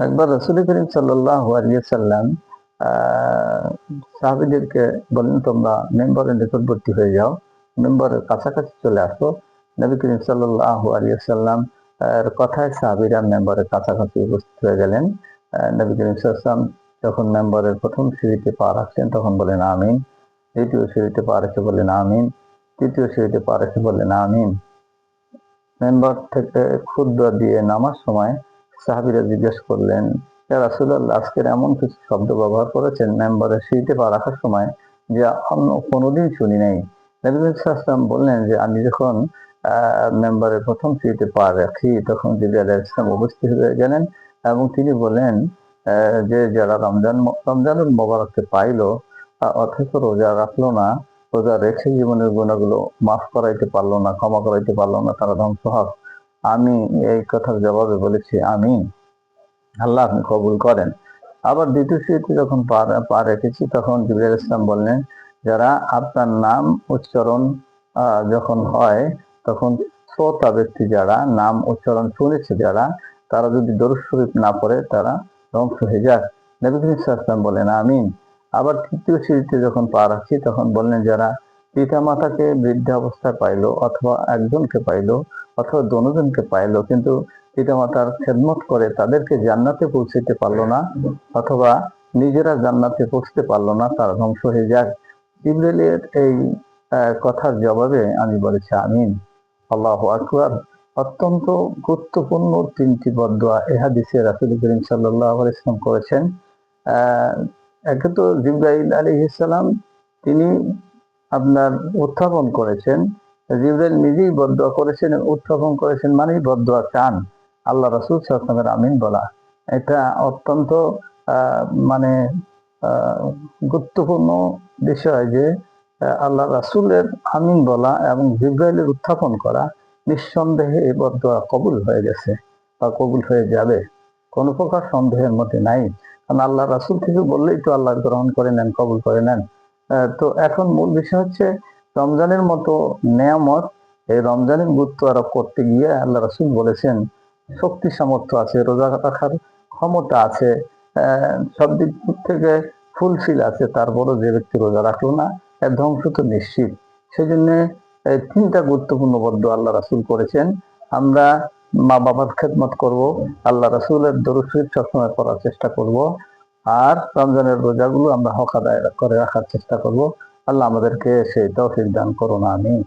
একবার রাসূল করিম সাল্লাল্লাহু আলাইহি ওয়াসাল্লাম সাহাবীদেরকে বললেন, তোমরা মেম্বারের নিকটবর্তী হয়ে যাও, মেম্বারের কাছাকাছি চলে আসো। নবী করিম সাল্লাল্লাহু আলাইহি ওয়াসাল্লাম এর কথায় সাহাবীরা মেম্বারের কাছাকাছি উপস্থিত হয়ে গেলেন। নবী করিম সাল্লাল্লাহু আলাইহি ওয়াসাল্লাম যখন মেম্বারের প্রথম সিঁড়িতে পা রাখলেন তখন বলেন আমিন, দ্বিতীয় সিঁড়িতে পা রেখে বললেন আমিন, তৃতীয় সিঁড়িতে পা রেখে বললেন আমিন। মেম্বার থেকে খুতবা দিয়ে নামার সময় সাহাবীরা জিজ্ঞেস করলেন, ইয়া রাসূলুল্লাহ, আজকের এমন কিছু শব্দ ব্যবহার করেছেন মেম্বারের সিঁড়িতে পা রাখার সময় যা অন্য কোনোদিন শুনি নাই। নবী করিম সাল্লাল্লাহু আলাইহি ওয়াসাল্লাম বললেন যে আমি যখন মেম্বারের প্রথম সিঁড়িতে পা রাখি তখন জিবরাইল আলাইহিস সালাম উপস্থিত হয়ে গেলেন এবং তিনি বলেন যে যারা রমজানুল মোবারককে পাইলো অথচ রোজা রাখলো না, রোজা রেখে জীবনের গুনাহগুলো মাফ করাইতে পারলো না, ক্ষমা করাইতে পারলো না, তারা ধ্বংস হোক। আমি এই কথার জবাবে বলেছি আমিন, আল্লাহ আপনি কবুল করেন। আবার দ্বিতীয় সিঁড়িতে যখন পা রেখেছি তখন জিবরাইল আলাইহিস সালাম বললেন, যারা আপনার নাম উচ্চারণ যখন হয় তখন শ্রোতা ব্যক্তি যারা নাম উচ্চারণ শুনেছে যারা, তারা যদি দরুদ শরীফ না পড়ে তারা ধ্বংস হয়ে যাক। নবী করিম সাল্লাল্লাহু আলাইহি ওয়াসাল্লাম বলেন আমিন। আবার তৃতীয় সিঁড়িতে যখন পা রাখছি তখন বললেন, যারা পিতা মাতাকে বৃদ্ধাবস্থায় পাইলো অথবা একজনকে পাইলো অথবা দনোজনকে পাইলো কিন্তু পিতামাতার খেদমত করে তাদেরকে জান্নাতে পৌঁছতে পারলো না অথবা নিজেরা জান্নাতে পৌঁছতে পারলো না, তারা ধ্বংস হয়ে যাক। জিবরাইলের এই কথার জবাবে আমি বলেছি আমিন। আল্লাহু আকবার। অত্যন্ত গুরুত্বপূর্ণ তিনটি বদদোয়া এ হাদিসে রাসূল করিম সাল্লাল্লাহু আলাইহি ওয়াসাল্লাম করেছেন। একে তো জিবরাইল আলাইহিস সালাম তিনি আপনার উত্থাপন করেছেন, জিবরাইল নিজেই বদদোয়া করেছেন, উত্থাপন করেছেন মানেই বদদোয়া চান। আল্লাহ রাসূল সাল্লাল্লাহু আলাইহি ওয়াসাল্লামের আমিন বলা এটা অত্যন্ত মানে গুরুত্বপূর্ণ বিষয় যে আল্লাহ রাসূলের আমিন বলা এবং জিবরাইলের উত্থাপন করা নিঃসন্দেহে এই বদদোয়া কবুল হয়ে গেছে বা কবুল হয়ে যাবে, কোনো প্রকার সন্দেহের মধ্যে নাই। কারণ আল্লাহ রাসূল কিছু বললেই তো আল্লাহ গ্রহণ করে নেন, কবুল করে নেন। তো এখন মূল বিষয় হচ্ছে রমজানের মতো নেয়ামত, এই রমজানের গুরুত্ব আরোপ করতে গিয়ে আল্লাহ রাসূল বলেছেন শক্তি সামর্থ্য আছে, রোজা রাখার ক্ষমতা আছে, সব দিক থেকে ফুলফিল আছে, তারপরও যে ব্যক্তি রোজা রাখলো না এর ধ্বংস তো নিশ্চিত। সেই জন্য তিনটা গুরুত্বপূর্ণ বদদোয়া আল্লাহ রাসূল করেছেন। আমরা মা বাবার খেদমত করব, আল্লাহ রাসূলের দরুদ শরীফ সবসময় পড়ার চেষ্টা করব, আর রমজানের রোজাগুলো আমরা হক আদায় করে রাখার চেষ্টা করব। আল্লাহ আমাদেরকে সেই তৌফিক দান করুন, আমিন।